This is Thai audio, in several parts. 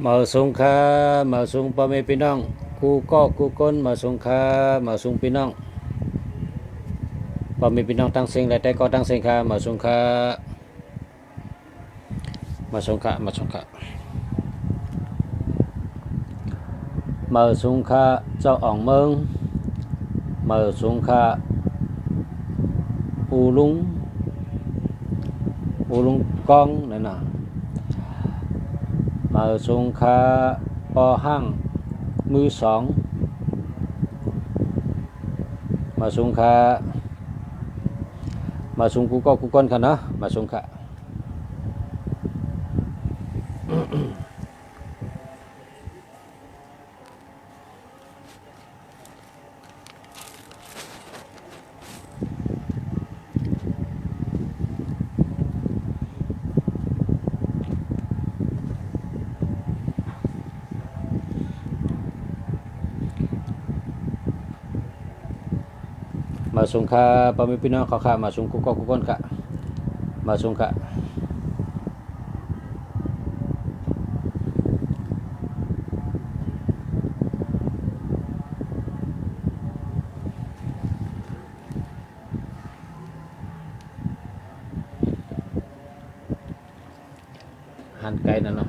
มาสงค้ามาสงพ่อแม่พี่น้องกูก็กูก้นมาสงค้ามาสงพี่น้องพ่อแม่พี่น้องตั้งเสียงแต่ก็ตั้งเสียงค้ามาสงค้ามาสงค้ามาสงค้ามาสงค้าเจ้าอ่องเมืองมาสงค้าอูลุงกองนั่นน่ะมาสงค้าปอห้างมือสองมาสงค้ามาสงกูก็กูก้นค่ะนะมาสงค้ามาสงค้าพ่อแม่พี่น้องเขาข้ามาสงกูก็กูก้นค่ะมาสงค้าหันไกลนะเนาะ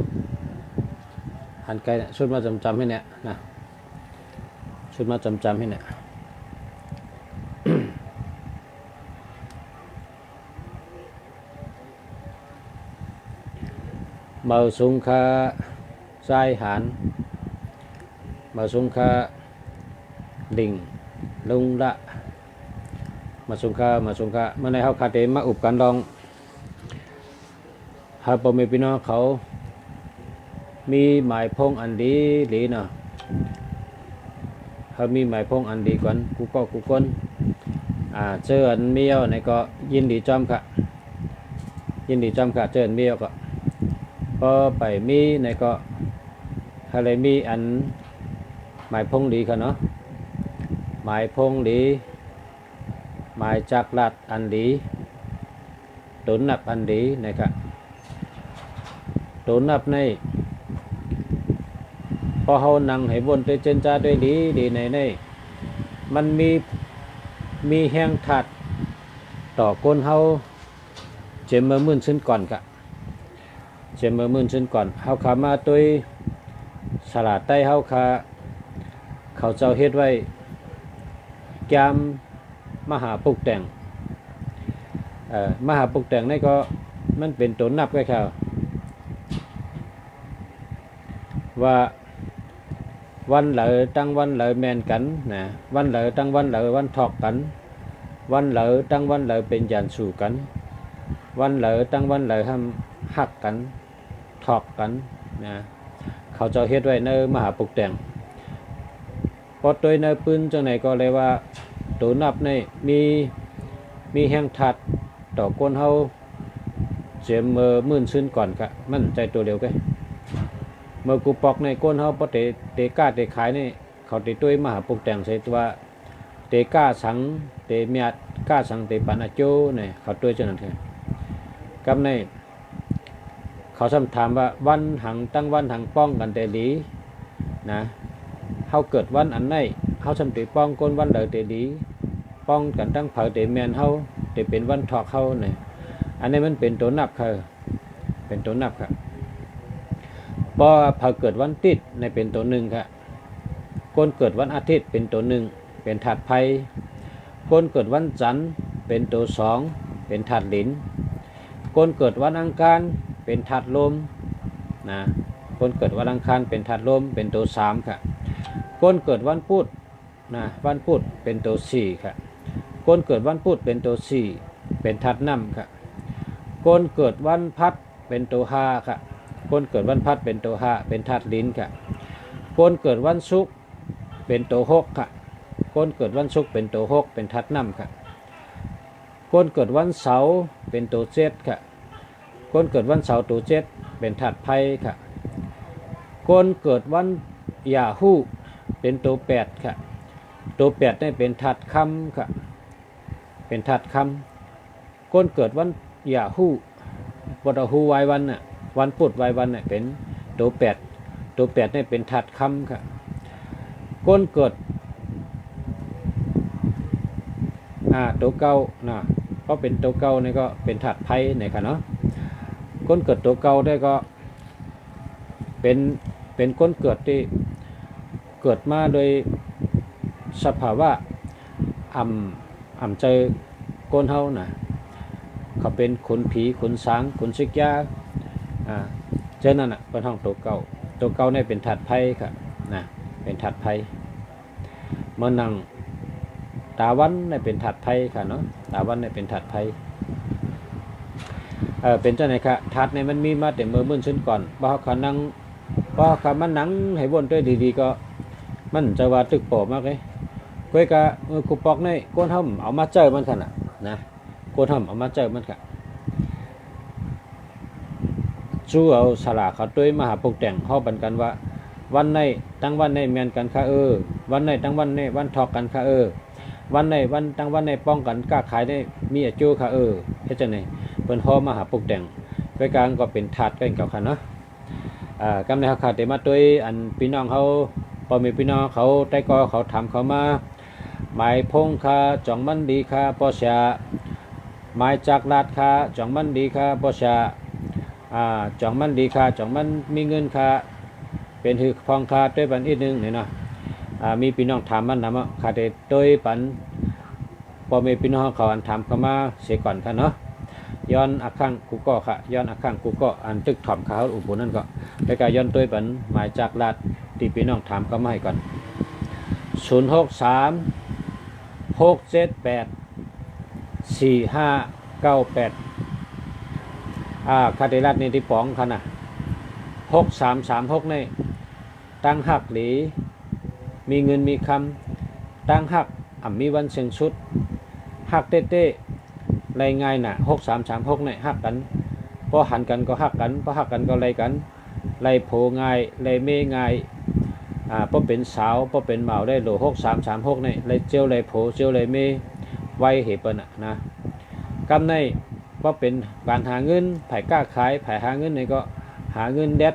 หันไกลเนี่ยชุดมาจำให้เนี่ยนะชุดมาจำให้เนี่ยมาสงค้าทรายหานมาสงค้าดิ่งลุงละมาสงค้าเมื่อในเขาคาเตมาอุบกันลองหาพ่อแม่พี่น้องเขามีหมายพงอันดีหรือเนาะเขามีหมายพงอันดีกว่ากูก็กูก้นเจออันเมียวในก็ยินดีจอมค่ะยินดีจอมค่ะเจออันเมียวก็พอไปมีในก็อะไรมีอันหมายพงดีค่ะเนาะหมายพงดีหมายจักรัดอันดีตุนนับอันดีนะครับตุนนับในพอเฮานั่งให้บนเตเจนจ้าด้วยดีในมันมีแห้งถัดต่อก้นเฮาเจมเมอร์มื่นขึ้นก่อนกะเจมเมอร์มื่นขึ้นก่อนเฮาขามาตัวสลัดใต้เฮาขาเขาเจ้าเฮ็ดไว้แกมมหาปุกแต่งมหาปุกแต่งนี่ก็มันเป็นตัวนับไว้ครับว่าวันเหลอตั้งวันเหลอแมนกันนะวันเหลอตั้งวันเหลอวันถอกกันวันเหลอตั้งวันเหลอเป็นยันสู่กันวันเหลอตั้งวันเหลอห้ามหักกันถอกกันนะเขาเจ้าเฮ็ดไว้ในมหาปุกแต่งพอโดยในปืนจังไหนก็เลยว่าตัวนับในมีแห้งถัดต่อก้นเฮาเสียเมื่อมื่นซึ้นก่อนกะมันใจตัวเดียวกันเมื่อกูปอกในก้นเฮาพอเตก้าเตขายนี่เขาเตตุ้ยมหาปุกแต่งใส่ตัวเตก้าสังเตเมียดก้าสังเตปันอโจเนี่ยเขาตุ้ยจังนั้นแท้กับในเขาซ้ำถามว่าวันหังตั้งวันหังป้องกันเตดีนะเฮาเกิดวันอันไหนเฮาซ้ำเตป้องก้นวันเหลอเตดีป้องกันตั้งเผาเตเมียนเฮาเตเป็นวันถอกเฮาเนี่ยอันนี้มันเป็นตัวนับค่ะเป็นตัวนับค่ะพอพอเกิดวันติดในเป็นตัวหนึ่งค่ะคนเกิดวันอาทิตย์เป็นตัวหนึ่งเป็นถาดไฟคนเกิดวันจันทร์เป็นตัวสองเป็นถาดหลินคนเกิดวันอังคารเป็นถาดลมนะคนเกิดวันอังคารเป็นถาดลมเป็นตัวสามค่ะคนเกิดวันพุธนะวันพุธเป็นตัวสี่ค่ะคนเกิดวันพุธเป็นตัวสี่เป็นถาดน้ำค่ะคนเกิดวันพัดเป็นตัวห้าค่ะคนเกิดวันพัดเป็นตัวห้าเป็นธาตุลิ้นค่ะคนเกิดวันศุกร์เป็นตัวหกค่ะคนเกิดวันศุกร์เป็นตัวหกเป็นธาตุน้ำค่ะคนเกิดวันเสาร์เป็นตัวเจ็ดค่ะคนเกิดวันเสาร์ตัวเจ็ดเป็นธาตุไฟค่ะคนเกิดวันยาฮู้เป็นตัวแปดค่ะตัวแปดนี่เป็นธาตุคำค่ะเป็นธาตุคำคนเกิดวันยาฮู้ วันฮู้ไว้วันน่ะวันพุธไว้วันน่ะเป็นตัวแปด ตัวแปดนี่เป็นธาตุคำค่ะก้นเกิดตัวเก่านะก็เป็นตัวเก่านี่ก็เป็นธาตุไฟนี่ค่ะเนาะก้นเกิดตัวเก่าได้ก็เป็นก้นเกิดที่เกิดมาโดยสภาวะอ่ำใจก้นเฮานะเขาเป็นขนผีขนสางขนสิกยาเจ้านั่นน่ะเป็นห้องตัวเก่านี่เป็นธาตุไฟค่ะนะเป็นธาตุไฟเมื่อนั่งตาวันนี่เป็นธาตุไฟค่ะเนาะตาวันนี่เป็นธาตุไฟเป็นเจ้าไหนค่ะธาตุนี่มันมีมาแต่เมื่อมื้อซึ่งก่อนบ่เขานั่งบ่เขามันนั่งให้วนด้วยดีๆก็มันจะว่าตึกโปมากเลยก้อยกะกูปอกนี่ก้นห่มเอามาเจอมันค่ะนะก้นห่มเอามาเจอมันค่ะชูเอาสลากเขาด้วยมหาปกแต่งเขาบันกันว่าวันในตั้งวันในเมียนกันค่ะวันในตั้งวันในวันทอกกันค่ะวันในวันตั้งวันในป้องกันกล้าขายได้มีอาจูค่ะเฮ็ดจังได๋เพิ่นฮอมหาปกแต่งก้อยกลางก็เป็นถาดกันเก่าค่ะเนาะกำในเขาขาดได้มาด้วยอันพี่น้องเขาพอมีพี่น้องเขาได้ก็เขาถามเขามาหมายพงคาจ่องมันดีคาปอชาหมายจากลาดคาจ่องมันดีคาปอชาจ่องมันดีคาจ่องมันมีเงินคาเป็นหือพองคาด้วยปันอีกนึงเนี่ยเนาะมีพี่น้องถามมันนะขาดได้ด้วยปันพอมีพี่น้องเขาอันถามเขามาเสียก่อนค่ะเนาะย้อนอักขังกูก็ค่ะย้อนอักขังกูก็อันตึกถ่อมเขาอุปนั่นก็แล้วก็ย้อนด้วยปันหมายจากลาดที่พี่น้องถามเขามาให้ก่อน063-678-4598คาเดรัตนี่ที่ป๋องค่ะนะ6336นี่ตั้งหักหลีมีเงินมีคำตั้งหักมีวันเชียงชุดหักเต้ไรง่ายน่ะ6336นี่หักกันพอหันกันก็หักกันพอหักกันก็ไรกันไรโผง่ายไรเมง่ายพอเป็นสาวพอเป็นเหมาได้โล6336นี่ไรเจียวไรโผเจียวไรเมไวเหตุเปิ้นนะกำในพอเป็นการหาเงินไผ่กล้าขายไผ่หาเงินนี่ก็หาเงินแดด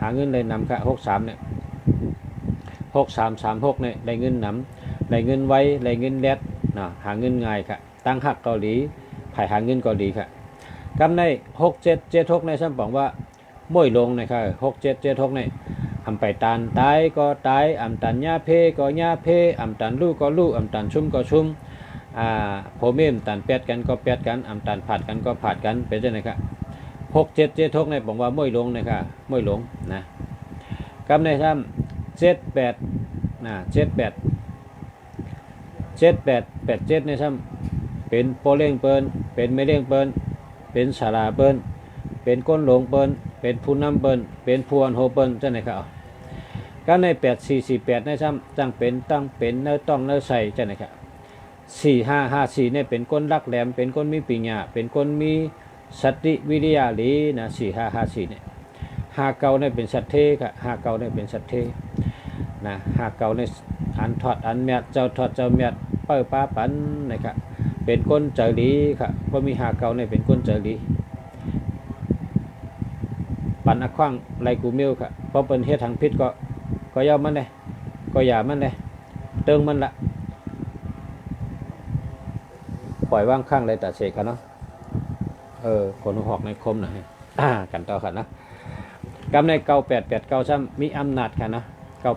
หาเงินเลยนำค่ะ63เนี่ย6336เนี่ยได้เงินนำได้เงินไวได้เงินแดดหาเงินง่ายค่ะตั้งหักเกาหลีไผ่หาเงินเกาหลีค่ะกำใน6776ในซ้ำบอกว่าม่วยลงนะครับ6776เนี่ยไปตานตายก็ตายตันหญ้าเพก็หญ้าเพตันลูกก็ลูกตันชุ่มก็ชุ่มโพเมมตันแปดกันก็แปดกันตันผาดกันก็ผาดกันเป็นจังได๋ครับ6776เนี่ยบอกว่าม่วยลงนะครับม่วยลงนะกำในซ้ำ7878ในซ้ำเป็นโปเล่งเปิ้นเป็นไม่เล่งเปิ้นเป็นสาราเปิ้นเป็นก้นหลงเปิ้นเป็นผู้นำเปิ้นเป็นผู้อันโหเปิ้นจังได๋ครับก็ใน8448ในซ้ำตั้งเป็นเนื้อต้องเนื้อใส่จังได๋ครับ4554เนี่ยเป็นก้นรักแหลมเป็นก้นมีปิญญาเป็นก้นมีสติวิริยะหลีนะ4554เนี่ย59เนี่ยเป็นสัตเทค่ะ59เนี่ยเป็นสัตเทนะ59เนี่ยอันทอดอันเมียเจ้าทอดเจ้าเมียเปิ้ป้าปันนะครับเป็นก้นเจรีค่ะบ่มี59เนี่ยเป็นก้นเจรีปันอขว้างไรกูมิวค่ะเพราะเป็นเฮ็ดทางพิษก็ย่อมันเลยก็อย่ามันเลยเติงมันละปล่อยว่างข้างเลยแต่เสกกันเนาะคนหอกในคมหน่อยกันต่อค่ะนะกำใน9889ซ้ำมีอำนาจค่ะนะ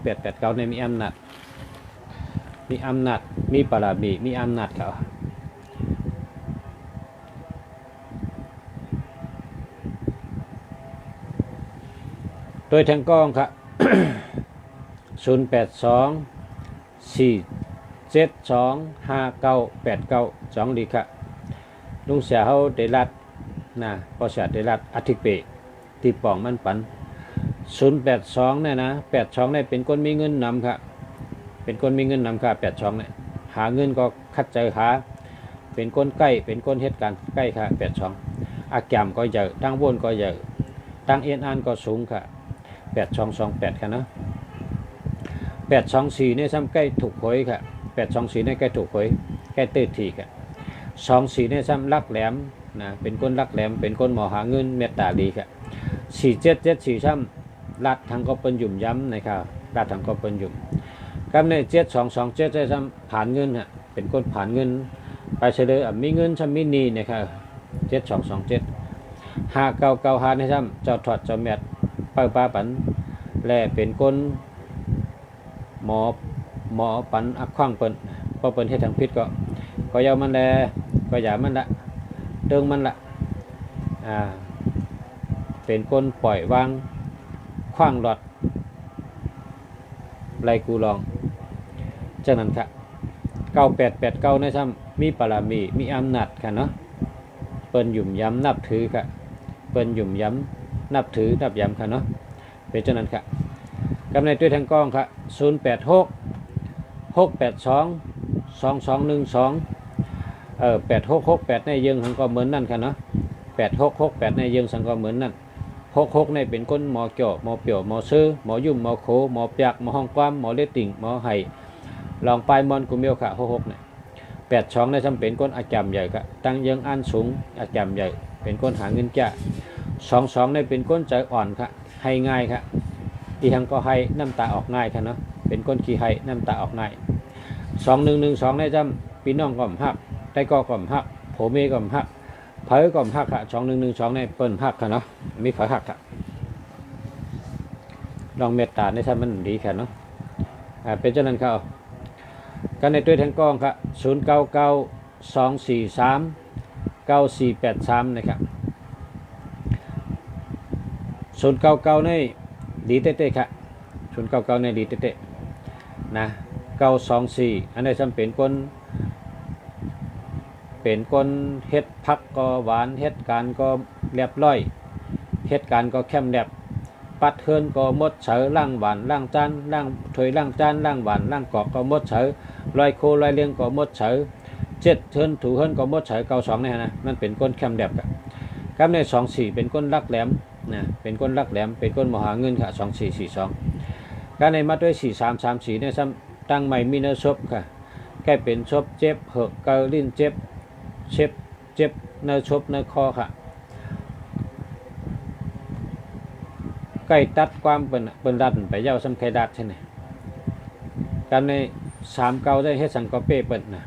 9889ในมีอำนาจมีปราบีมีอำนาจค่ะโดยทางกองค่ะ 0824725989ดีค่ะลุงเสียเขาได้รัดนะพอเสียได้รัดอธิเปที่ป่องมันปัน082เนี่ยนะ82เนี่ยเป็นคนมีเงินนำค่ะเป็นคนมีเงินนำค่ะ82เนี่ยหาเงินก็คัดใจหาเป็นคนใกล้เป็นคนเหตุการณ์ใกล้ค่ะ82อาแกมก็เยอะตั้งวนก็เยอะตั้งเอ็นอันก็สูงค่ะ8228ค่ะนะ824เนี่ยซ้ำใกล้ถูกหวยค่ะ824เนี่ยใกล้ถูกหวยใกล้ตื้อทีค่ะ24เนี่ยซ้ำลักแหลมนะเป็นคนลักแหลมเป็นคนหมอหาเงินเมตตาดีค่ะ4774ซ้ รัดทางก็เป็นหยุ่มย้ำนะครับรัดทางก็เป็นหยุ่มกับใน7227ได้ทำผ่านเงินฮะเป็นคนผ่านเงินไปเฉลยมีเงินชำมีนีนะครับ7227 5995ในทำเจ้าถอดเจ้าแมดเป้าป้าปันและเป็นคนหมอปันอักขว้างเปิ้นพอเปิ้นเฮ็ดทางพิษก็ยาวมันแลก็อย่ามันละเติงมันละเป็นคนปล่อยวางขว้างหลอดไรกูลองจากนั้นครับ9889ในซ้ำมีปรามีมีอำนาจค่ะเนาะเปิ้นหยุ่มย้ำนับถือค่ะเปิ้นหยุ่มย้ำนับถือนับย้ำค่ะเนาะเป็นจากนั้นค่ะกำในด้วยทางกล้องค่ะ086 682 2212 8668ในยังสังก็เหมือนนั่นค่ะเนาะ8668ในยังสังก็เหมือนนั่น66ในเป็นคนหมอเกี่ยวหมอเปี่ยวหมอซื้อหมอยุ่มหมอโขหมอเปียกหมอห้องความหมอเลติ่งหมอไห้ลองปลายมอนกุเมียวค่ะ66เนี่ย82ในจำเป็นคนอาจำใหญ่ค่ะตั้งยังอันสูงอาจำใหญ่เป็นคนหาเงินจ้า22ในเป็นคนใจอ่อนค่ะให้ง่ายค่ะอีหังก็ให้น้ำตาออกง่ายค่ะเนาะเป็นคนขี้ให้น้ำตาออกง่าย2112ในจำพี่น้องก่อมฮักได้ก็ก่อมฮักโผเมก่อมฮักเผยก่อมฮักค่ะ2112ในเปิ้นฮักค่ะเนาะมีเผยฮักค่ะลองเมตตาในท่านมันดีค่ะเนาะเป็นเจ้านั้นเขากันในตัวแทงกล้องค่ะ0992439483นะครับ099ในดีเต้ๆค่ะ099ในดีเต้ๆนะ924อันนี้จำเป็นคนเฮ็ดพักก็หวานเฮ็ดการก็เรียบร้อยเฮ็ดการก็เข้มแนบปัดเฮือนก็มดเฉยล่างหวานล่างจานล่างถ้วยล่างจานล่างหวานล่างกอกก็มดเฉยลอยโคลอยเลี้ยงก็มดเฉยเจ็ดเฮือนถูเฮือนก็มดเฉย92เนี่ยนะมันเป็นคนเข้มแนบกับใน24เป็นคนรักแหลมนะเป็นคนรักแหลมเป็นคนมหาเงินค่ะ2442การในมาด้วย4334เนี่ยตั้งใหม่มีเนื้อซบค่ะแค่เป็นซบเจ็บเหอะเกาลิ้นเจ็บเนื้อชบเนื้อคอค่ะใกล้ตัดความเป็นดันไปเย้าซ้ำไข่ดัดใช่ไหมการใน39ได้เฮ็ดสังกอเป้เปิดนะ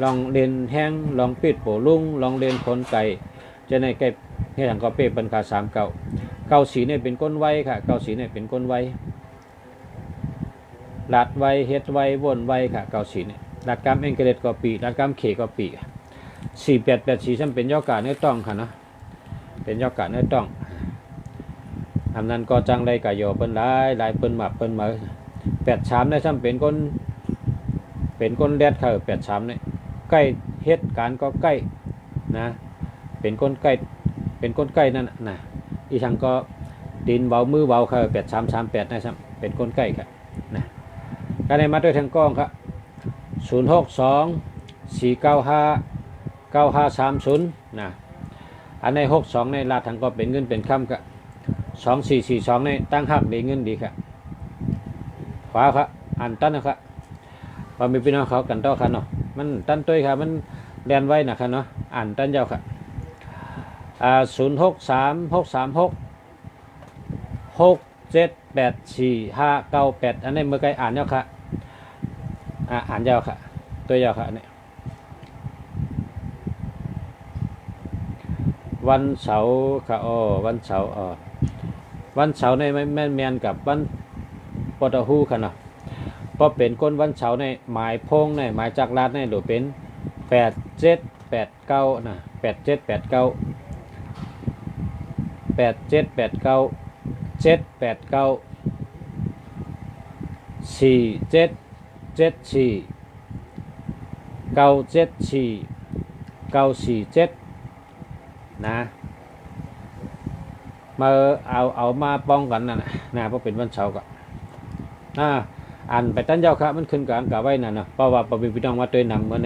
ลองเรียนแห้งลองปิดโปลุ่งลองเรียนขนไก่จะในใกล้เฮ็ดสังกอเป้เป็นขา3994เนี่ยเป็นก้นไว้ค่ะ94เนี่ยเป็นก้นไว้ลาดไว้เฮ็ดไว้วนไว้ค่ะ94เนี่ยลาดกรรมเอ็นเกเรตก็ปีลาดกรรมเขก็ปี4884ฉันเป็นย่อกาเนื้อต้องค่ะเนาะเป็นย่อกาเนื้อต้องอันนั้นก็จังไรกะโยเปิ้นหลายเปิ้นหมับเปิ้นมา83เนี่ยฉันเป็นคนแดดค่ะ83เนี่ยใกล้เฮ็ดการก็ใกล้นะเป็นคนใกล้นั่นนะอีฉันก็ดินเบามือเบาค่ะ8338นะฉันเป็นคนใกล้ค่ะนะการในมาด้วยทางกล้องครับ062 495 9530นะอันใน62ในลาดทางก็เป็นเงินเป็นคำครับ2442ในตั้งหักดีเงินดีครับขวาครับอันตั้นนะครับพอมีพี่น้องเขากันต่อครับเนาะมันตั้นตัวครับมันเรียนไว้นะครับเนาะอันตั้นยาวครับ063636784598อันนี้เมื่อกี้อ่านยาวครับอ่านยาวครับตัวยาวครับเนี่ยวันเสาร์ค่ะวันเสาร์ในแม่นแมนกับวันปตหูค่ะเนาะพอเป็นคนวันเสาร์ในหมายพงในหมายจักรลาดในหรือเป็น8789นะ8789 4789 4749474947นะมาเอามาป้องกันนะเพราะเป็นวันเสาร์ก็อ่านไปตั้นเจ้าค่ะมันขึ้นกับไว้น่ะเนาะเพราะว่าพี่น้องมาตัวนำเมื่อ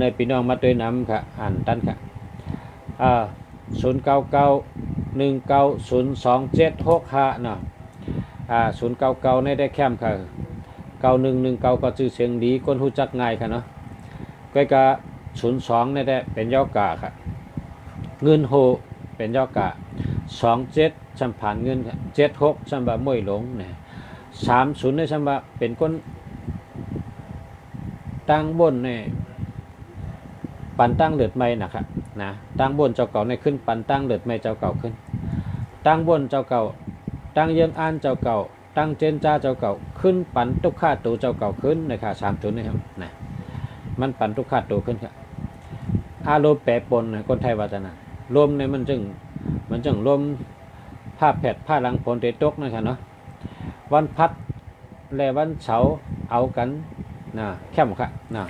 ในพี่น้องมาตัวนำค่ะอ่านตั้นค่ะ0991902765เนาะ099ในได้แคมค่ะ9119ก็ชื่อเสียงดีคนรู้จักง่ายค่ะเนาะก็กะ02ในได้เป็นย่อกาค่ะเงินโฮเป็นย่อกะ 27ฉันผ่านเงิน76ฉันว่าม่วยหลงนะ30ในฉันว่าเป็นคนตั้งบนเนี่ยปันตั้งเลือดไม่นะครับนะตั้งบนเจ้าเก่าในขึ้นปันตั้งเลือดไม่เจ้าเก่าขึ้นตั้งบนเจ้าเก่าตั้งเยิงอ่านเจ้าเก่าตั้งเจนจ้าเจ้าเก่าขึ้นปันทุกข้าตัวเจ้าเก่าขึ้นนะครับ30นี่ครับนะมันปันทุกข้าตัวขึ้นครับอารมณ์แปรปรวนคนไทยว่าจะนะรวมในมันจึงรวมผ้าแผดผ้าหลังผลเตตกนะครับเนาะวันพัดและวันเสาร์เอากันนะแค่มค่ะนะ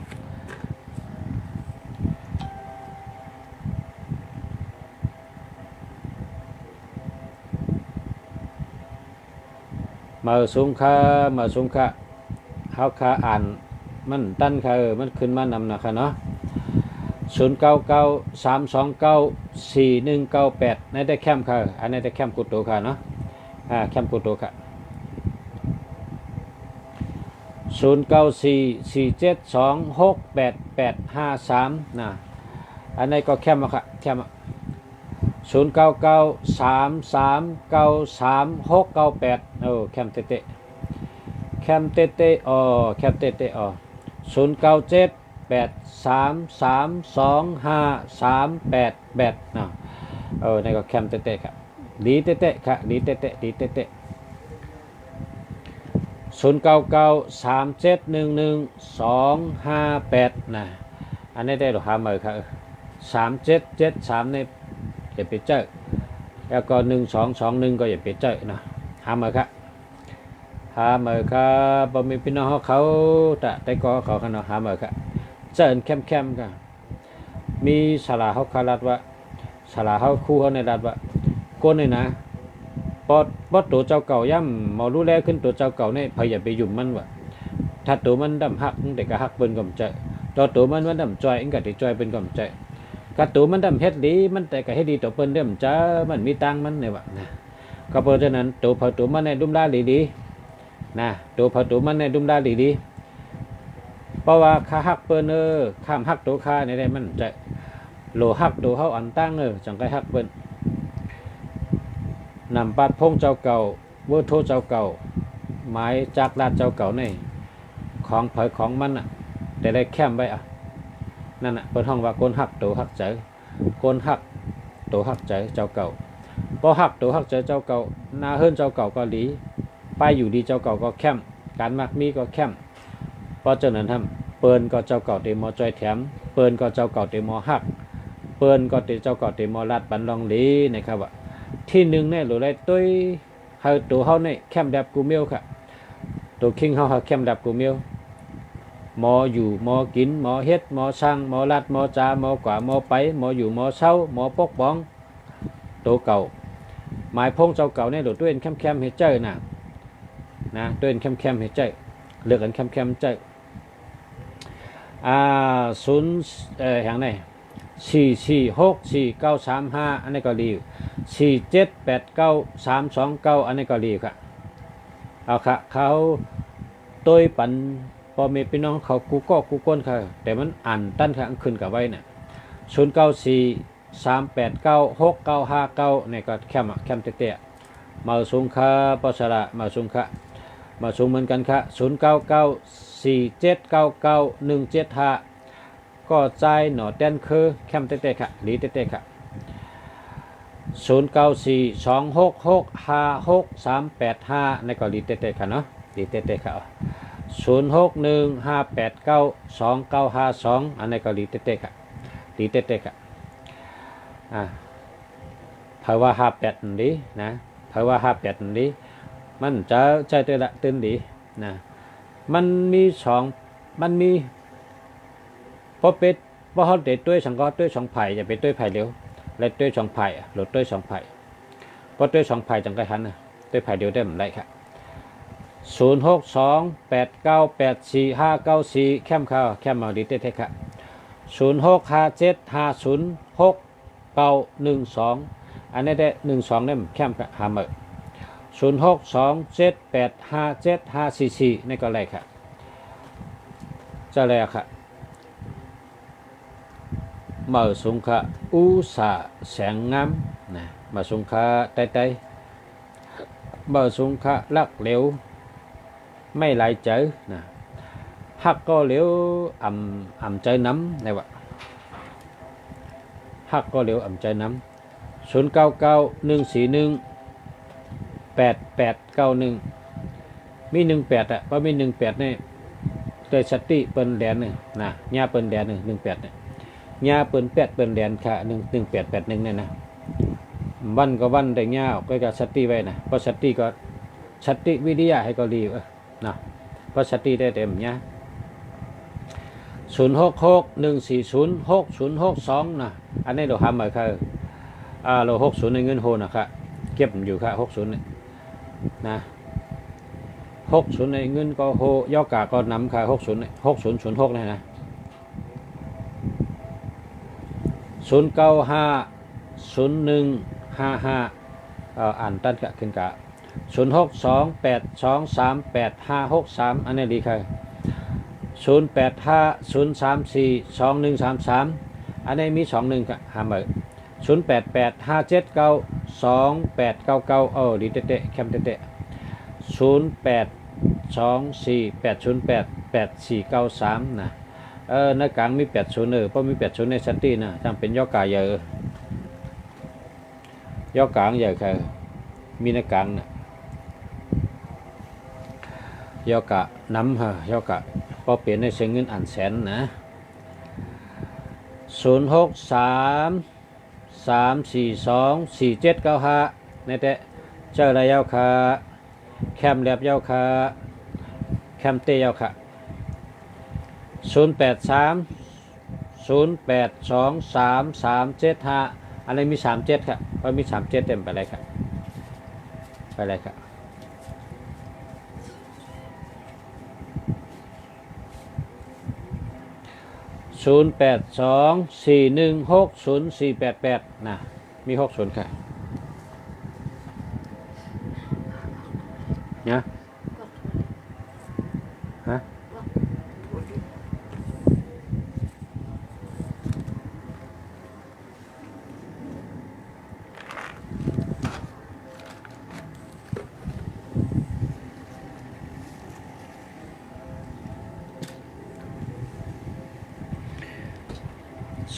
มาสูงค่าเขาค่าอ่านมันตั้นค่ะมันขึ้นมานำนะคะเนาะ0993294198ในได้แคมค่ะอันนี้ได้แคมกุโตค่ะเนาะแคมกุโตค่ะ0944726853นะอันนี้ก็แคมค่ะแคม0993393698แคมเตะแคมเตะแคมเตะ0978332538นะนี่ก็แคมเตะครับดีเตะค่ะดีเตะ0993711258นะอันนี้ได้หรือหาเมื่อครับ3773ในอย่าไปเจอแล้วก็1221ก็อย่าไปเจอนะหาเมื่อครับบ่มีพี่น้องเขาแต่ก็เขาขนาดหาเมื่อครับเจอแคมกันมีสลาเขาคารัดว่าสลาเขาคู่เขาในรัดว่าก้นเลยนะปอตัวเจ้าเก่าย่ำมารู้แล้วขึ้นตัวเจ้าเก่าเนี่ยพยายามไปยุ่มมันว่าถ้าตัวมันดำหักแต่ก็หักเป็นกำใจตัวมันดำจอยเองก็ติจอยเป็นกำใจกระตัวมันดำเฮ็ดดีมันแต่ก็เฮ็ดดีตัวเปิ้นเดิมจ้ามันมีตังมันเนี่ยว่านะก็เพราะฉะนั้นตัวมันในดุมดาดีนะตัวมันในดุมดาดีเพราะว่าข้าหักเปิ้นข้ามหักตัวข้าในได้มันจะโลหักตัวเขาอันตั้งจังไกหักเปิ้นนำปัดพงเจ้าเก่าเวอร์โทเจ้าเก่าหมายจากลาดเจ้าเก่าในของเผยของมันแต่ได้แคมไว้นั่นเปิดห้องว่าก้นหักตัวหักใจก้นหักตัวหักใจเจ้าเก่าพอหักตัวหักใจเจ้าเก่านาเฮิรนเจ้าเก่าก็ดีไปอยู่ดีเจ้าเก่าก็แคมการมักมีก็แคมเพราะฉะนั้นทำเปิ้นก็เจ้าเก่าเตมอจอยแถมเปิ้นก็เจ้าเก่าเตมอหักเปิ้นก็เจ้าเก่าเตมอลาดบันลองลีนะครับว่าที่หนึ่งเนี่ยหรือไรตุ้ยเฮาตัวเขาเนี่ยแคมดับกูเมียวค่ะตัวคิงเขาแคมดับกูเมียวหมออยู่หมอกินหมอเฮ็ดหมอช่างหมอลัดหมอจ่าหมอกว่าหมอไปหมออยู่หมอเช่าหมอปกป้องตัวเก่าหมายพงเจ้าเก่าเนี่ยหรือตัวเองแคมเฮ็ดเจ้านะตัวเองแคมเฮ็ดเจ้าเลือกกันแคมเจ้าศูนย์อย่างไหน4464935อันนี้ก็ดี4789329อันนี้ก็ดีค่ะเอาค่ะเขาตัวปันพอมีพี่น้องเขากูก้นค่ะแต่มันอ่านตั้นค่ะขึ้นกับไว้เนี่ย0943896959นี่ก็แคมเตะมาสูงค่ะปสระมาสูงค่ะมาสูงเหมือนกันค่ะ0994799175ก็ใจหนอแดนคือแคมเตะค่ะดีเตะค่ะ0942665635ในก็ดีเตะค่ะเนาะดีเตะค่ะ0615892952อันนี้ก็ดีเตะค่ะดีเตะค่ะเพราะว่า58นี้นะเพราะว่า58นี้มันจะใจตัวละตื่นดีนะมันมีมันมีพอเป็ดพอเขาเด็ดด้วยสังก็ด้วย2ไผ่จะเป็นด้วยไผ่เดียวและด้วย2ไผ่หรือด้วย2ไผ่พอด้วย2ไผ่จังไกหันด้วยไผ่เดียวได้เหมือนไรครับ0628984594แคมข้าวแคมมาดีเตะครับ0657506912อันนี้ได้12ได้แคมกับหาเมอ0627857544นี่ก็ไรครับจะไรครับเมื่อสงค่ะอุษาแสงงามนะ มาสงค่าไต้บ่สงค่าลักเหลวไม่ไหลเจอนะฮักก็เหลวเจอน้ำnày vậyฮักก็เหลวเจอน้ำ0991418891มี18อ่ะเพราะมี18นี่เตยสติเปิ้นแดนนึงนะญาเปิ้นแดนนึง18เนี่ยญาเปิ้น8เปิ้นแดนค่ะ1881เนี่ยนะวันก็วันได้ญาก็จะสติไว้นะเพราะสติก็สติวิทยาให้ก็ดีนะเพราะสติได้เต็มญา0661406062นะอันนี้เราทำมาค่ะเรา60ในเงินโฮนะครับเก็บอยู่ค่ะ60เนี่ยนะ60ในเงินก็โฮยอกาก็นำค่ะ60เนี่ย6006เนี่ยนะ09501555อ่านตั้นกะขึ้นกะ0628238563อันนี้ดีค่ะ0850342133อันนี้มี21ค่ะหามา0885792899ดีเตะแคมเตะ0824808893นะในกลางมี80เพราะมี80ในสตินะจำเป็นย่อกาเยอะย่อกลางเยอะค่ะมีในกลางนะย่อกะน้ำฮะย่อกะพอเปลี่ยนในเสียงเงินอ่านแสนนะ0633424795ในแต่เจออะไรยาวค่ะแคมแลบยาวค่ะแคมเตยาวค่ะ0830823375อันนี้มี37ค่ะเพราะมี37เต็มไปเลยค่ะไปเลยค่ะ0824160488นะมี60ค่ะนะฮะ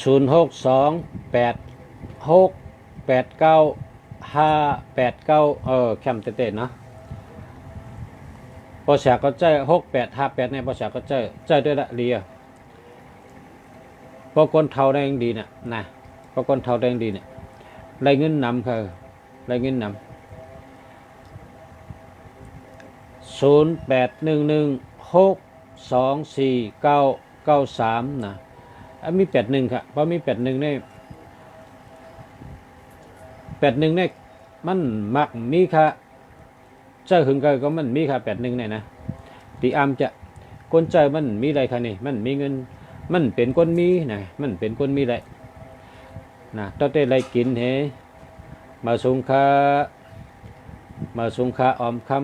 0628689589แคมเต้ๆเนาะพอฉากก็ใจ6858เนี่ยพอฉากก็ใจด้วยละเรียพอคนเท่าได้ยังดีนะพอคนเท่าได้ยังดีเนี่ยไรเงินนำค่ะไรเงินนำ0811624993นะมี81ค่ะเพราะมี81เนี่ย81เนี่ยมันมักมีค่ะเจ้าหึงก็มันมีค่ะ81เนี่ยนะตีอามจะคนใจมันมีอะไรค่ะนี่มันมีเงินมันเป็นคนมีนะมันเป็นคนมีอะไรนะต้องได้อะไรกินเฮมาสงค่าออมคำ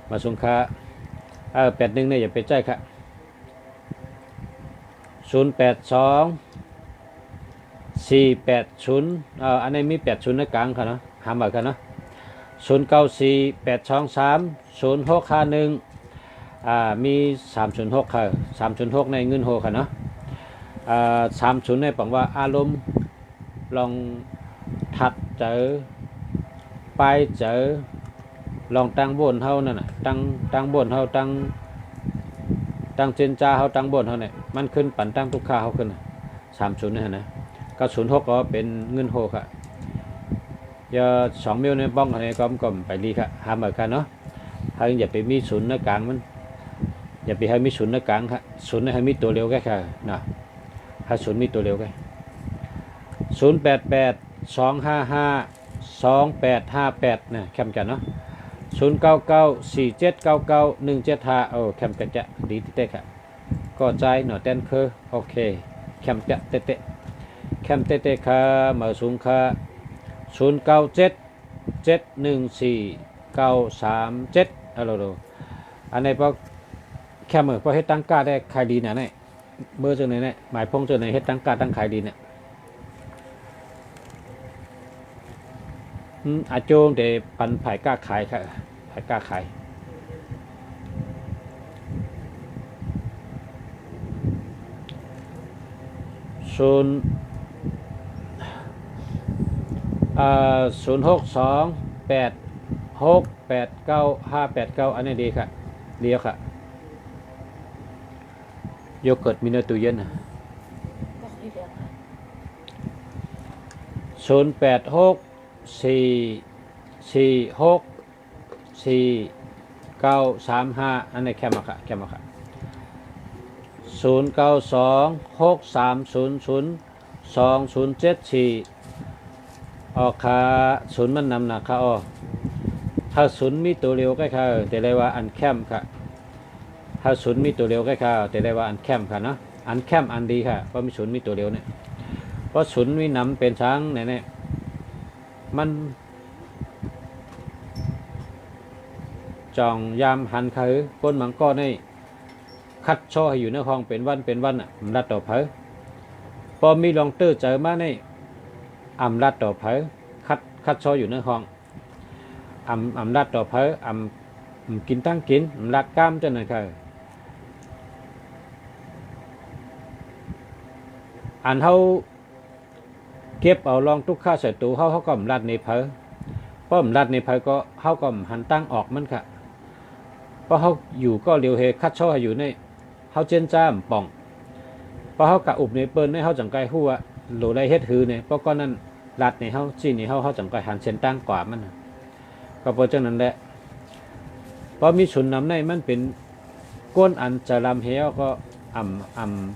มาสงค่า81เนี่ยอย่าไปใจค่ะ082480อันนี้มี80ในกลางค่ะเนาะหามากันเนาะ0948230651มี306ค่ะ306ในเงินโฮค่ะเนาะ30ในปังว่าอารมณ์ลองถัดเจอไปเจอลองตั้งบนเฮานั่นน่ะตั้งบนเฮาตั้งเจนจาเฮาตั้งบนเฮาเนี่ยมันขึ้นปั่นตั้งทุกค่าเฮาขึ้น30นี่นะ906ก็เป็นเงินโฮค่ะอย่า2มิลในบ้องอะไรก็ไปดีค่ะหาเหมือนกันเนาะให้อย่าไปมีศูนย์ในกลางมันอย่าไปให้มีศูนย์ในกลางค่ะศูนย์ให้มีตัวเร็วแค่ค่ะนะให้ศูนย์มีตัวเร็วแค่0882552858นะแคมกันเนาะ0994799175แคมกันจะดีเต๊ะค่ะก็ใจหน่อเต้นคือโอเคแคมจะเต๊ะแคมเต๊ะค่ะมาสูงค่ะ0977149937อันนี้พอแคมพอเฮ็ดตั้งก้าได้ขายดีนะเนี่ยเบอร์จังไหนเนี่ยหมายพงจังไหนเฮ็ดตั้งก้าตั้งขายดีเนี่ย อาโจงแต่ปันไผ่กล้าขายค่ะไผ่กล้าขาย0628689589อันนี้ดีค่ะเดียวค่ะโยเกิร์ตมีในตู้เย็นก็คุยเรื่องค่ะ0864464935อันนี้แคมมาค่ะแคมมาค่ะ0926300207ออกค่าศูนย์มันนำหนักค่ะอ๋อถ้าศูนย์มีตัวเร็วก็ค่ะแต่เลยว่าอันแคมค่ะถ้าศูนย์มีตัวเร็วก็ค่ะแต่เลยว่าอันแคมค่ะเนาะอันแคมอันดีค่ะเพราะมีศูนย์มีตัวเร็วเนี่ยเพราะศูนย์มีนำเป็นช้างเนี่ยมันจองยามหันคือก้นมังก้อนนี่คัดช่อให้อยู่ในห้องเป็นวันอ่ะรัดต่อเผยพอมีลองเตอร์เจอมาในรัดต่อเผยคัดช่ออยู่ในห้องรัดต่อเผยกินตั้งกินรัดกล้ามจนนั่นคืออันเขาเก็บเอาลองทุกข้าใส่ตู้เขาก็รัดในเผยเพราะรัดในเผยก็เขาก็หันตั้งออกมันค่ะเพราะเขาอยู่ก็เรียวเฮคัดช่อให้อยู่ในเขาเจนจ้ามป่องเพราะเขากะอุบในเปิ้ลในเขาจังไกหัวโหลได้เฮ็ดหือเนี่ยเพราะก็นั่นรัดในเขาจีในเขาจังไกหันเส้นตั้งกว่ามันก็เพราะฉะนั้นแหละเพราะมีฉุนนำในมันเป็นก้นอันจะลำเหี้ยวก็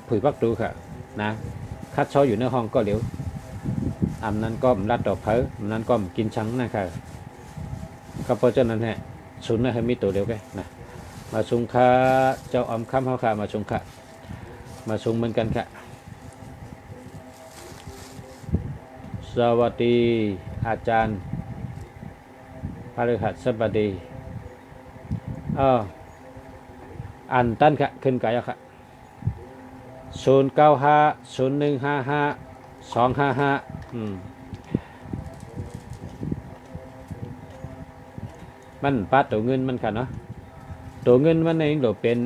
ผุยพักดูค่ะนะคัดช่ออยู่ในห้องก็เร็วนั้นก็รัดต่อเผยนั้นก็กินชังนะครับก็เพราะฉะนั้นแหละฉุนนะให้มีตัวเร็วแกนะมาชงค่าเจ้าอมคำเขาค่ะมาชงค่ะมาชงเหมือนกันค่ะสวัสดีอาจารย์พฤหัสบดีอันตั้นค่ะขึ้นไกลค่ะ0950155255มันปัดตัวเงินมันค่ะเนาะตัวเงินมันเองโดดเป็น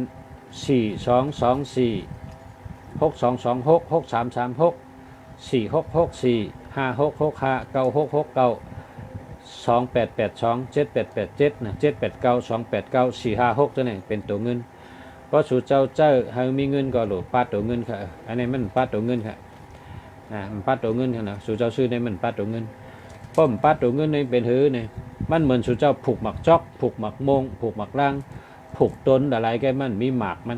4224634634566596692882782788นะ7889289456ตัวนี้เป็นตัวเงินเพราะสู่เจ้าให้มีเงินก็โหลปัดตัวเงินค่ะอันนี้มันปัดตัวเงินค่ะมันปัดตัวเงินค่ะนะสู่เจ้าซื้อในมันปัดตัวเงินป้อมปัดตัวเงินในเป็นหือเนี่ยมันเหมือนสู่เจ้าผูกหมักจอกผูกหมักมงผูกหมักล่างผูกต้นอะไรแกมันมีหมากมัน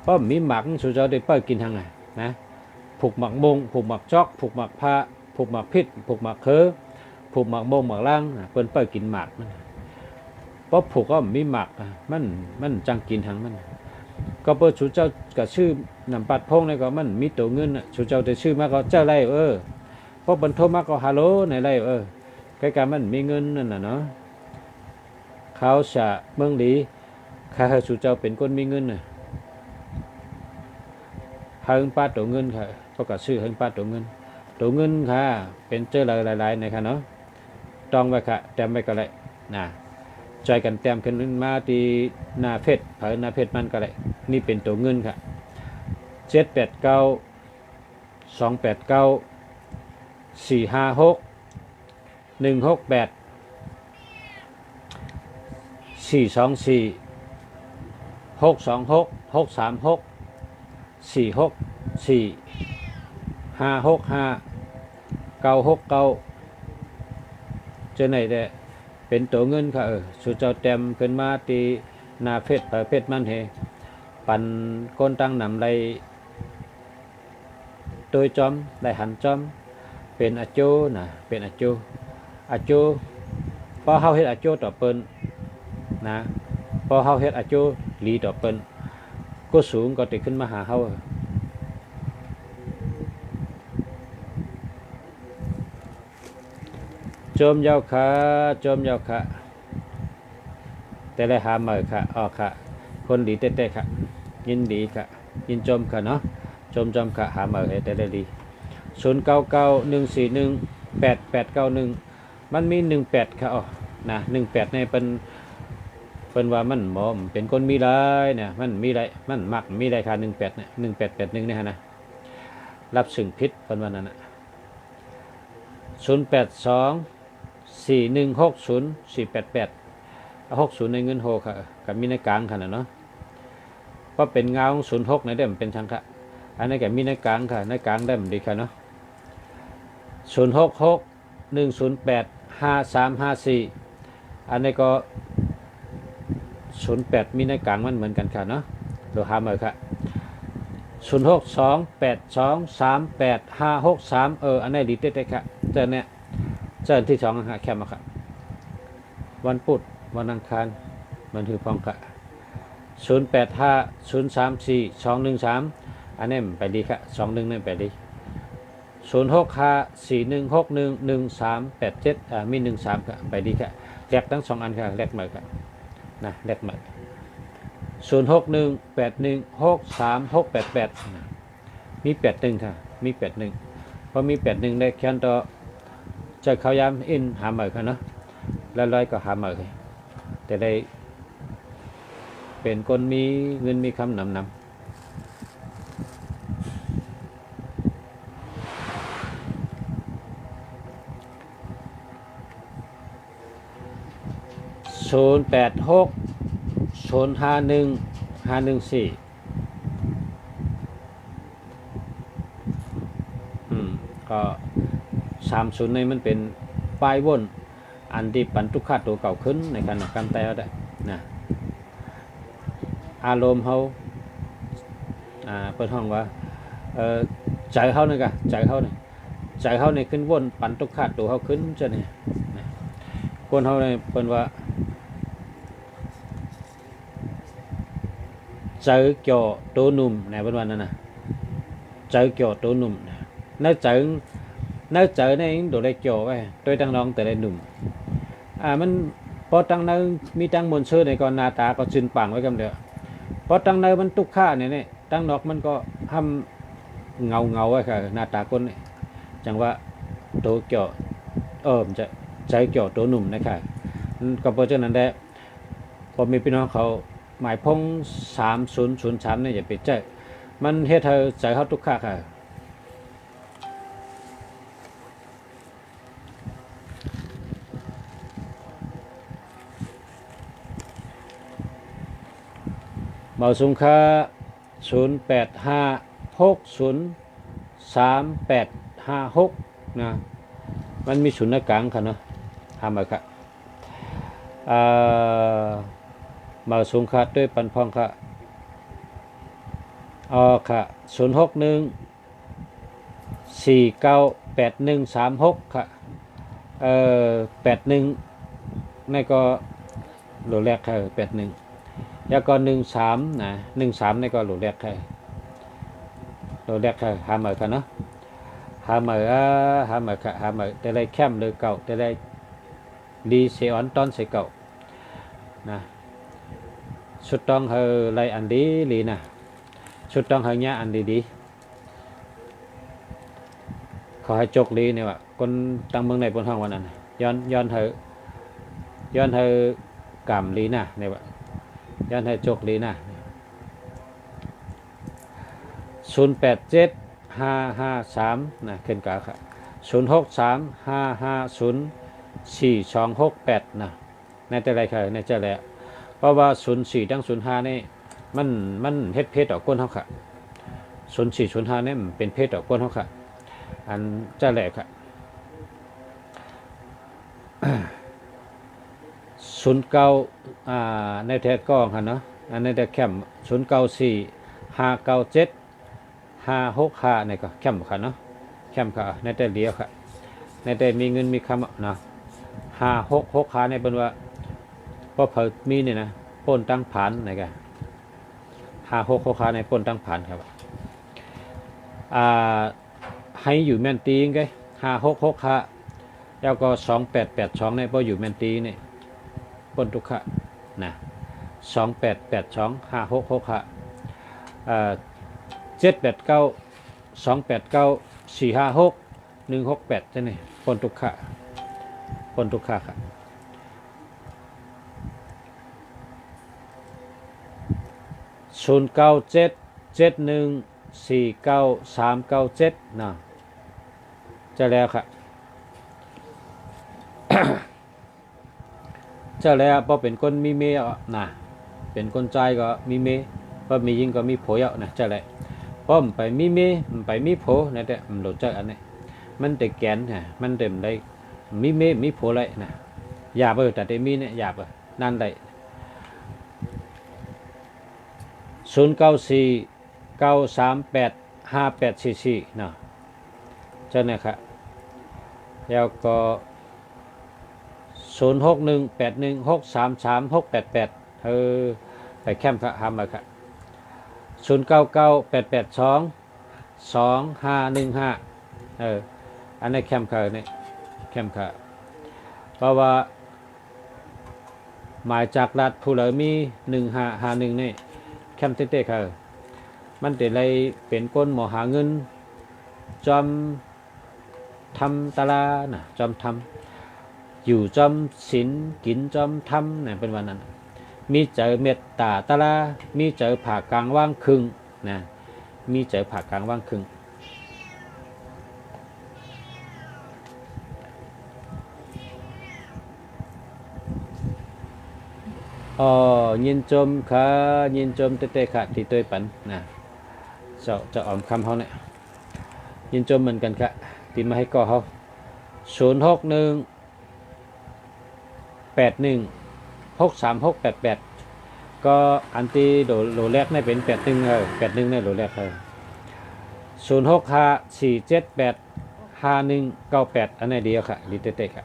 เพราะมีหมากสู่เจ้าได้เปิดกินทางไงนะผูกหมักมงผูกหมักจอกผูกหมักผ้าผูกหมักพิษผูกหมักเคอผูกหมักมงหมักล่างเปิ้นเปิดกินหมากมันเพราะผูกก็มีหมากมันจังกินทางมันก็เปิดสู่เจ้ากับชื่อนำปัดพงในก็มันมีตัวเงินสู่เจ้าได้ชื่อมาก็เจ้าไรเพราะบรรทมมาก็ฮัลโหลในไรใกล้ๆมันมีเงินนั่นน่ะเนาะเขาจะเมืองดีข้าสู่เจ้าเป็นคนมีเงินน่ะหึงป้าตัวเงินค่ะก็กระซื้อหึงป้าตัวเงินค่ะเป็นเจอหลายๆนะครับเนาะต้องไว้ค่ะแต้มไว้ก็เลยนะใจกันแต้มขึ้นมาที่หน้าเพชรเผยหน้าเพชรมันก็เลยนี่เป็นตัวเงินค่ะ789289456 168463646456969เจอไหนแต่เป็นตัวเงินค่ะสุเจ้าเต็มขึ้นมาตีนาเพชรเพชรมันเฮปันก้นตั้งนำไรโดยจอมได้หันจอมเป็นอาโจนะเป็นอาโจพอเฮาเฮ็ดอาโจต่อเปิ้นนะพอเฮาเฮ็ดอาโจลีต่อเปิ้นก็สูงก็ติขึ้นมาหาเฮาจมยาวค่ะแต่ละหาเมื่อค่ะค่ะคนดีเต้ๆค่ะยินดีค่ะยินจมค่ะเนาะจมค่ะหาเมื่อให้แต่ละดี0991418891 มันมี18ค่ะอ๋อนะ18เนี่ยเป็นว่ามันบ่เป็นคนมีหลายเนี่ยมันมีหลายมันมักมีหลายค่า18เนี่ย1881เนี่ยนะรับซึ่งผิดเพิ่นว่านั่นน่ะ0824160488 60ในเงินโฮค่ะกับมีในกลางค่ะเนาะเพราะเป็นเงาของ06ในเด้มเป็นชังค่ะอันนี้ก็มีในกลางค่ะในกลางได้มันดีค่ะเนาะ0661085354อันนี้ก็08มีในกลางมันเหมือนกันค่ะเนาะดูหามาค่ะ0628238563อันนี้ดีเด็ดๆค่ะเจอเนี่ยเจอที่2ค่ะแคมมาค่ะวันพุธวันอังคารมันคือพองค่ะ0850342213อันนี้ไปดีค่ะ21นี่ไปดี065416111387มี13ค่ะไปดีค่ะแลกทั้ง2อันค่ะแลกมาค่ะนะแลกมา0618163688มี81ค่ะมี81พอมี81ได้แค่นต่อจะเขายามอินหาเหมือค่ะเนาะแล้วร้อยก็หาเหมือแต่ได้เป็นคนมีเงินมีคำนำ0860515114ก็30ในมันเป็นปลายวนอันที่ปันทุกขาตัวเก่าขึ้นในการการแต่ได้นะอารมณ์เขาเปิดห้องว่าใจเขาเนี่ยกะใจเขาเนี่ยขึ้นวนปันทุกขาตัวเขาขึ้นจะเนี่ยคนเขาเนี่ยเป็นว่าใจเกี่ยวตัวหนุ่มในวันนั้นนะใจเกี่ยวตัวหนุ่มnếu chở này đồ đây kiểu vậy tôi đang nói từ đây nụm mình có tăng nơi mi tăng môn sơ này còn nà tá có chừng bằng với cầm được có tăng nơi mình túc khá này tăng nọc mình có hâm ngầu ấy cả nà tá con này chẳngว่าตัวkiểu chạy kiểuตัวหนุ่มนะค่ะก็เพราะฉะนั้นได้พอมีพี่น้องเขาหมายพง3003เนี่ยอย่าไปใจมันเฮ็ดให้ใจเขาทุกข์ค่ะเบาสูงค่า0856038856นะมันมีศูนย์กลางค่ะเนาะทำมาค่ะเบาสูงค่าด้วยปันพองค่ะค่ะ0614981136ค่ะ81นี่ก็โหลแรกค่ะ81แล้วก็13นะ13นี่ก็โหลแรกค่ะหาเหมือค่ะเนาะหาเหมือค่ะแต่ได้แคมเลยเก่าแต่ได้ดีเสียอันตอนเสียเก่านะสุดต้องเฮอไรอันดีลีนะสุดต้องเฮอเนี้ยอันดีขอให้จกลีเนี่ยว่าคนตั้งเมืองในบนห้องวันนั้นย้อนเฮอกำลีนะเนี่ยว่าย้อนให้จกลีนะ087553นะขึ้นกาค่ะ0635504268นะในแต่ไรค่ะในแต่แหละเพราะว่า04ทั้ง05นี่มันเฮ็ดเพศต่อก้นเฮาค่ะ0405นี่มันเป็นเพศต่อก้นเฮาค่ะอันจะแหละค่ะ09ในแท้กล้องค่ะเนาะอันในแต่แคม0945975665นี่ก็แคมค่ะเนาะแคมค่ะในแต่เดียวค่ะในแต่มีเงินมีคำนะ566ขาในเป็นว่าพอเพิ่มีนี่นะป้นตั้งผ่านนี่ก็566ขาในป้นตั้งผ่านครับให้อยู่แม่นตีงไง566ขาแล้วก็2882ในบ่อยู่แม่นตีนี่ป้นทุกขะนะ28825666ค่ะ789 289 456 168จังนี่ป้นทุกขะ พ้นทุกข์ค่ะ0977149397นะจะแล้วค่ะจะแล้วพอเป็นคนมีเมียนะเป็นคนใจก็มีเมียพอมียิงก็มีผัวนะจะแล้วพอมไปมีเมียไปมีผัวนั่นแหละมันหลุดจากอันนี้มันแต่แกนนะมันเต็มได้มีเมียมีผัวเลยนะอย่าไปแต่ได้มีเนี่ยอย่าไปนั่นเลย0949385844เนาะเจ้าเนี่ยครับแล้วก็0618163388ไปแคมป์ครับทำมาครับ0998822515อันนี้แคมป์ครับนี่แคมป์ครับเพราะว่าหมายจากรัฐผู้เหลือมี1551นี่แคมป์เต้ๆครับมันแต่ไรเป็นก้นหมอหาเงินจอมทำตลานะจอมทำอยู่จอมศีลกินจอมทำเนี่ยเป็นวันนั้นมีเจอเมตตาตลามีเจอผ่ากลางว่างครึ่งนะมีเจอผ่ากลางว่างครึ่งยินจมค่ะยินจมเต้ๆค่ะที่ตัวปันนะจะอ่อมคำเขาเนี่ยยินจมเหมือนกันค่ะตีมาให้ก่อเขา0618163688ก็อันที่โหลแรกนี่เป็น8181ในโหลแรก0654785198อันนี้เดียวค่ะลิเต้ๆค่ะ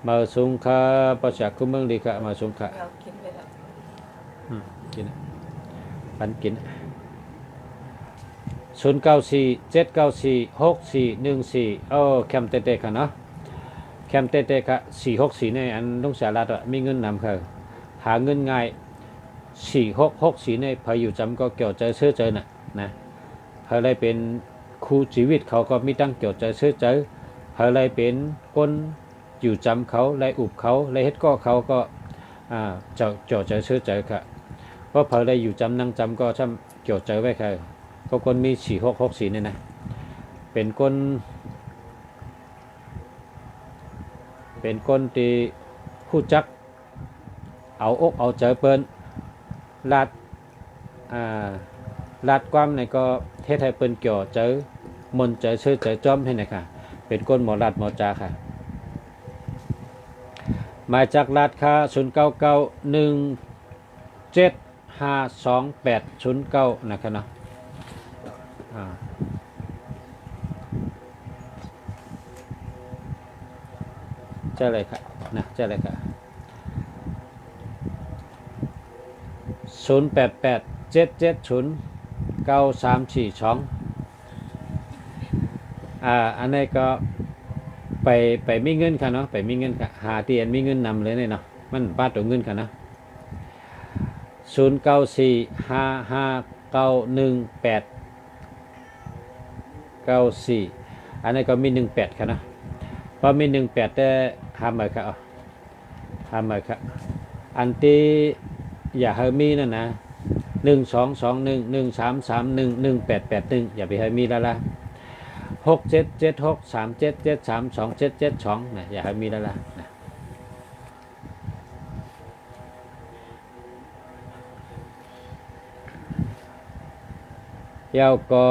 มาสุงค่ะประชาคุเมืองดีค่ะมาสุงค่ะเรากินไปแล้ว กินปันกิน0947946414แคมเต้ๆค่ะเนาะแคมเต้ๆค่ะ464ในอันต้องสารัฐมีเงินนำค่ะหาเงินง่าย4664ในพออยู่จำก็เกี่ยวใจเชื่อใจนะพออะไรเป็นครูชีวิตเขาก็มีตั้งเกี่ยวใจเชื่อใจพออะไรเป็นคนอยู่จำเขาไรอุบเขาไรเฮ็ดก็เขาก็เจาะใจเชื่อใจค่ะเพราะพออะไรอยู่จำนั่งจำก็ช่ำเกี่ยวใจไว้ค่ะก็คนมี4664เนี่ยนะเป็นที่ผู้จักเอาอกเอาใจเปิ้นลาดความในก็เทศไทยเปิ้นเกี่ยวใจมนใจเชื่อใจจอมให้นะค่ะเป็นคนหมอลาดหมอจาค่ะมาจากลาดค่ะ0991752809นะครับเนาะเจ้าอะไรครับนะเจ้าอะไรครับ0887709342อันนี้ก็ไปมีเงินค่ะเนาะไปมีเงินค่ะหาเตียนมีเงินนำเลยเนี่ยเนาะมันบ้าตัวเงินค่ะนะ0945591894อันนี้ก็มี18ค่ะนะพอมี18แต่ทำมาค่ะทำมาค่ะอันที่อย่าให้มีนั่นนะ122113311881อย่าไปให้มีแล้วล่ะ677637732772นะอย่าให้มีแล้วล่ะนะยาวก็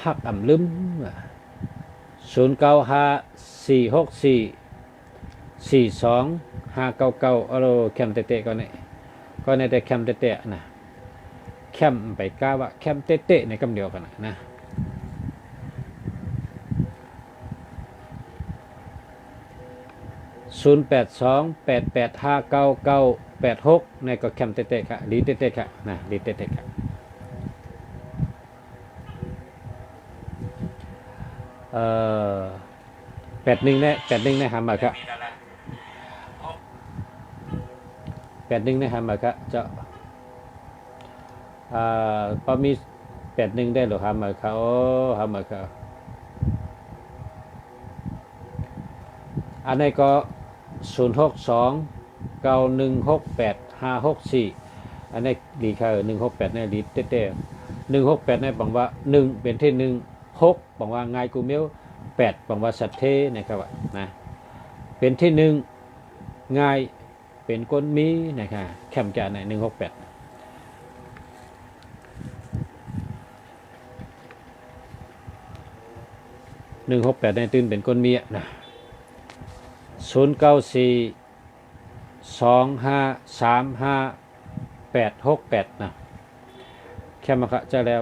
หักลืม0954644259แคมเตะก็เนี่ยแต่แคมเตะนะแคมไปก้าวแคมเตะในคำเดียวกันนะ0828859986ในก็แคมเตะค่ะลีเตะค่ะนะลีเตะค่ะ81ในหามาครับ81ในหามาครับจะพอมี81ได้หรือหามาครับหามาครับ อันนี้ก็062 9168 564อันนี้ดีค่ะ168นี่ดีเต้ๆ168นี่บังว่า1เป็นที่1 6บังว่าง่ายกูเมียว8บังว่าสัตเทนะครับนะเป็นที่1ง่ายเป็นก้นมีนะครับแคมจะใน168 168ในตื่นเป็นก้นมีนะ094 2535 868นะแค่มาคะจะแล้ว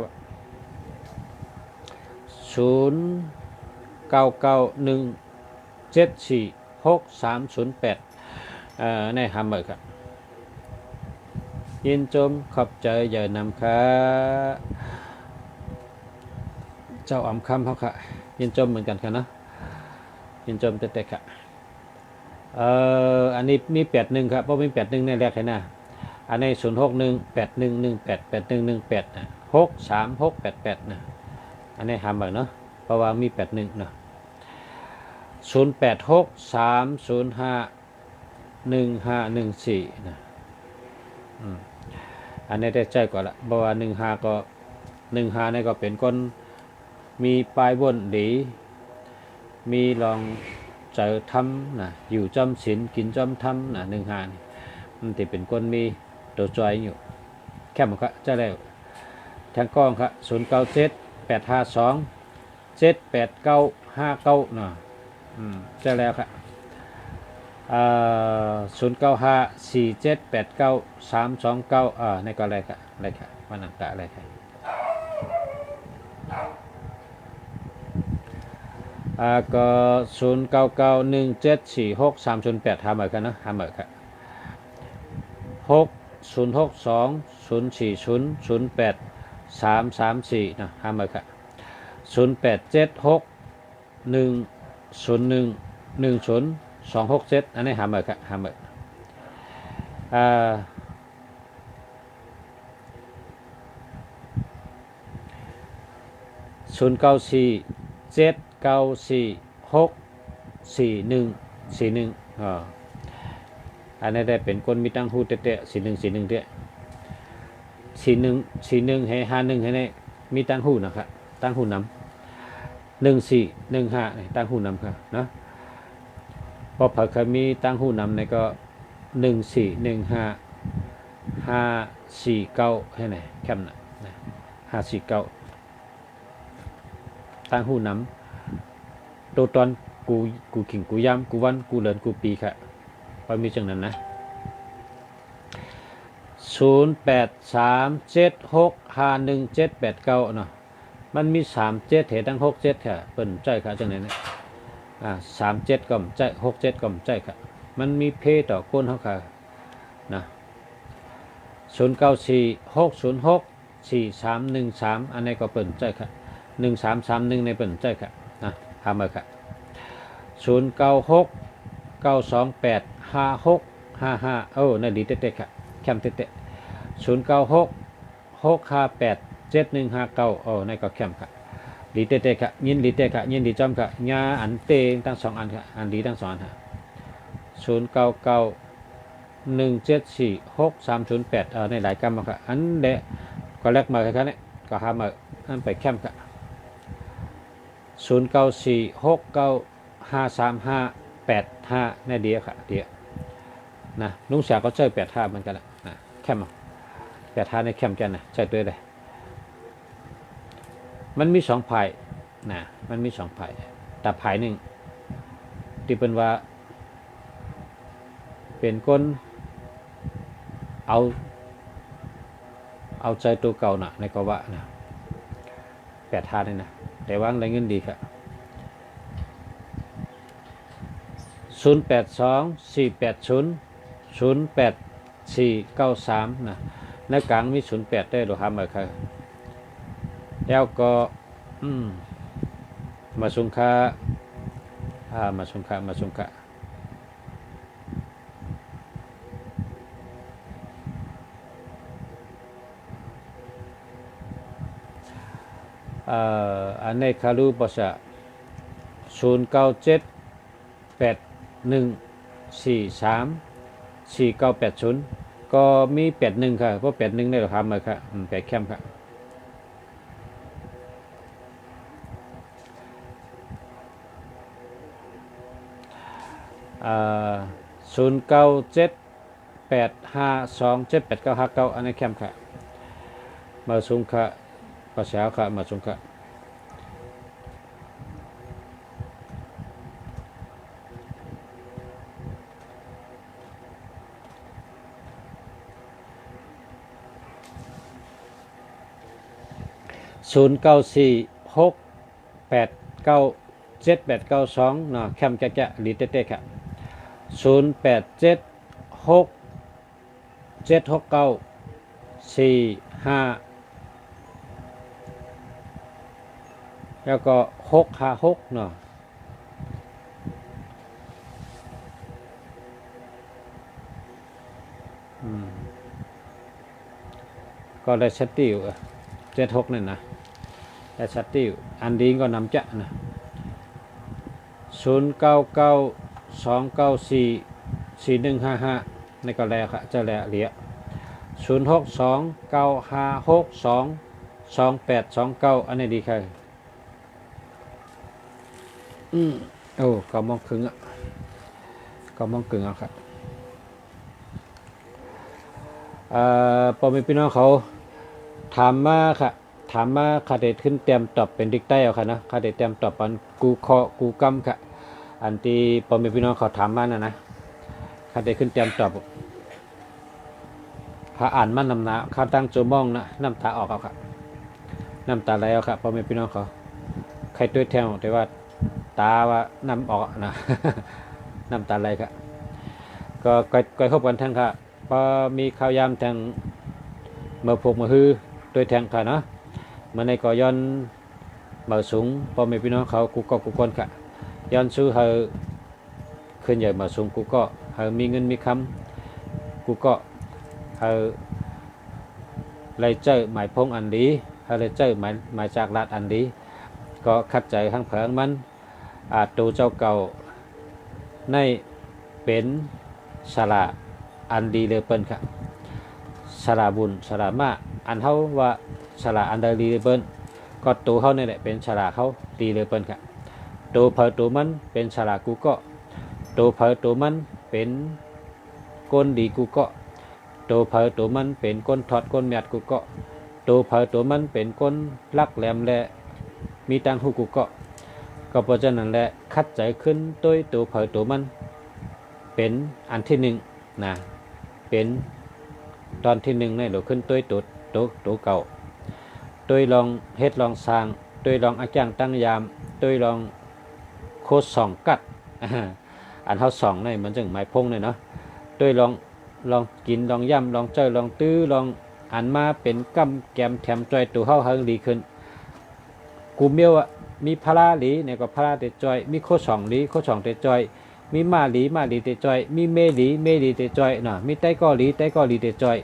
0991746308ในฮัมเมอร์ครับยินจมขอบใจเยอะนำค่ะเจ้าอำคำเขาค่ะยินจมเหมือนกันค่ะนะยินจมเตะๆค่ะอันนี้มี81ครับเพราะมี81ในแรกให้นะอันนี้06181188118นะ63688นะอันนี้ฮัมเมอร์เนาะเพราะว่ามี81เนาะ0863051514นะอันนี้ได้ใจกว่าละเพราะว่า15ก็15นี่ก็เป็นคนมีปลายบนดีมีลองเจอทำนะอยู่จำศีลกินจำทำนะ15นี่มันจะเป็นคนมีตัวจอยอยู่แค่มันก็จะแล้วทางกล้องครับ097852785959นะจะแล้วครับ0954789329นี่ก็อะไรครับอะไรครับมันอังกะอะไรครับก็0991746308หาเหมือนกันนะหาเหมือนครับ606204008334นะหาเหมือนครับ087610110267อันนี้หาเหมือนครับหาเหมือน094794644141อันนี้ได้เป็นคนมีตั้งหูเตะๆ4141เตะ4141ให้51ให้นี่มีตั้งหูนะครับตั้งหูนำ1415ตั้งหูนำครับนะพอเผเคยมีตั้งหูนำในก็1415549ให้ไหนแคมนะ549ตั้งหูนำตัวตอนกูขิงกูย้ำกูวันกูเลินกูปีค่ะพอมีจังนั้นนะ0837651789เนาะมันมี37เหตุทั้ง67ค่ะเปิ้นใจค่ะจังไหนนะ37ก็มใจ67ก็มใจค่ะมันมีเพต่อคนเฮาค่ะนะ0946064313อันนี้ก็เปิ้นใจค่ะ1331ในเปิ้นใจค่ะนะหามาค่ะ0969285655นั่นดีเตะๆค่ะแคมเตะ0966587159นั่นก็แคมค่ะดีเตะๆค่ะยินดีเตะค่ะยินดีจอมค่ะญาอันเตงทั้ง2อันค่ะอันดีทั้ง2อันค่ะ0991746308ในหลายกรรมค่ะอันเดะก็แลกมาค่ะเนี่ยก็หามาอันไปแคมค่ะ0946953585ในเดียค่ะเดียนะลุงเสียก็ใช้85เหมือนกันนะแคม85ในแคมกันนะใช้ตัวเลยมันมี2ภายนะมันมี2ภายแต่ภายหนึ่งที่เป็นว่าเป็นคนเอาใจตัวเก่านะในกว่านะ85นี่นะแต่ว่าได้เงินดีครับ082480089493นะในกลางมี08ได้หรือหามาค่ะแล้วก็มาสุงค่ามาสุงค่าอันนี้คารูภาษา0978 1434980ก็มี81ค่ะเพราะ81ได้หรอครับมาค่ะแปดแคมค่ะ0978527899อันนี้แคมค่ะมาสูงค่ะภาษาค่ะมาสูงค่ะ0946897892เนาะแคมแก่ๆลีเต้ๆค่ะ08767945แล้วก็656เนาะก็ได้ชัดติว76นั่นนะได้ชัดติวอันดีก็นำจะนะ0992944155ในก็แล้วค่ะจะแล้วเหลีย062956222829อันนี้ดีค่ะโอ้ก็มองครึ่งอ่ะก็มองกึ่งอ่ะครับพอมีพี่น้องเขาถามมาค่ะถามมาคาเดขึ้นเตรียมตอบเป็นดิกใต้เอาค่ะนะคาเดเตรียมตอบปันกูเคาะกูกำค่ะอันที่พอมีพี่น้องเขาถามมานะคาเดขึ้นเตรียมตอบถ้าอ่านมันนำหนาข้าตั้งโจมองนะน้ำตาออกเอาค่ะน้ำตาไหลเอาค่ะพอมีพี่น้องเขาใครด้วยแถวแต่ว่าตาว่าน้ำออกนะ น้ำตาไหลค่ะก็ก้อยคบกันทั้งค่ะพอมีข่าวยามทางเมื่อพวกมาฮือโดยแทงค่ะเนาะเมื่อในก่อย้อนเมื่อสูงพอมีพี่น้องเขากูก็กูก้นค่ะย้อนซื้อเฮอขึ้นใหญ่เมื่อสูงกูก็เฮอมีเงินมีคำกูก็เฮอเลยเจอหมายพงอันดีเฮอเลยเจอหมายจากลาดอันดีก็ขัดใจข้างเผิงมันอาจตูเจ้าเก่าในเป็นสละอันดีเลยเปิ้นค่ะสละบุญสละมาอันเขาว่าสละอันใดดีเลยเปิ้นก็ตัวเขาเนี่ยแหละเป็นสละเขาดีเลยเปิ้นค่ะตัวเผยตัวมันเป็นสละกูก็ตัวเผยตัวมันเป็นก้นดีกูก็ตัวเผยตัวมันเป็นก้นถอดก้นเมียดกูก็ตัวเผยตัวมันเป็นก้นลักแหลมและมีตังหูกูก็เพราะฉะนั้นแหละคัดใจขึ้นตัวเผยตัวมันเป็นอันที่หนึ่งนะเป็นตอนที่หนึ่งในหรือขึ้นตัวเก่าตัวลองเฮ็ดลองสร้างตัวลองอาจารย์ตั้งยามตัวลองโคดสองกัดอันเท่าสองในมันจึงหมายพงเลยเนาะตัวลองกินลองย่ำลองเจอลองตื้อลองอันมาเป็นกำแกมแถมจอยตัวเฮาเฮงดีขึ้นกูเมียวมีพลาหลีเนี่ยก็พลาเตจอยมีโคสองหลีโคสองเตจอยมีมาหลีเตจอยมีเมหลีเตจอยเนาะมีไต้ก้อหลีเตจอย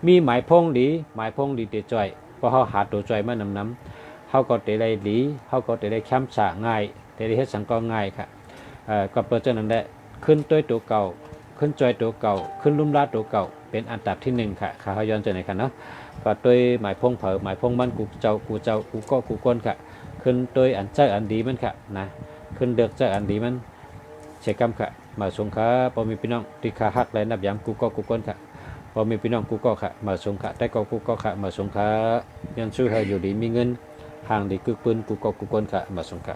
มีหมายพงหลีเตจอยพอเฮาหาตัวจอยมานำเฮาก็เตไลหลีเฮาก็เตไลแคมสะง่ายเตไลเฮ็ดสังก็ง่ายค่ะก็เปิดจังนั้นแหละขึ้นตัวเก่าขึ้นจอยตัวเก่าขึ้นลุ่มลาดตัวเก่าเป็นอันดับที่1ค่ะขาย้อนจังไหนค่ะเนาะก็ตัวหมายพงเผอหมายพงมันกูก็กูก้นค่ะขึ้นตัวอันเจ้าอันดีมันค่ะนะขึ้นเดือกเจ้าอันดีมันเชกำค่ะมาสงค่ะพอมีพี่น้องที่ขาหักและนับยามกูก็กูก้นค่ะพอมีพี่น้องกูก็ค่ะมาสงค่ะแต่ก็กูก็ค่ะมาสงค่ะยันชื่อให้อยู่ดีมีเงินห่างดีกึกปืนกูก็กูก้นค่ะมาสงค่ะ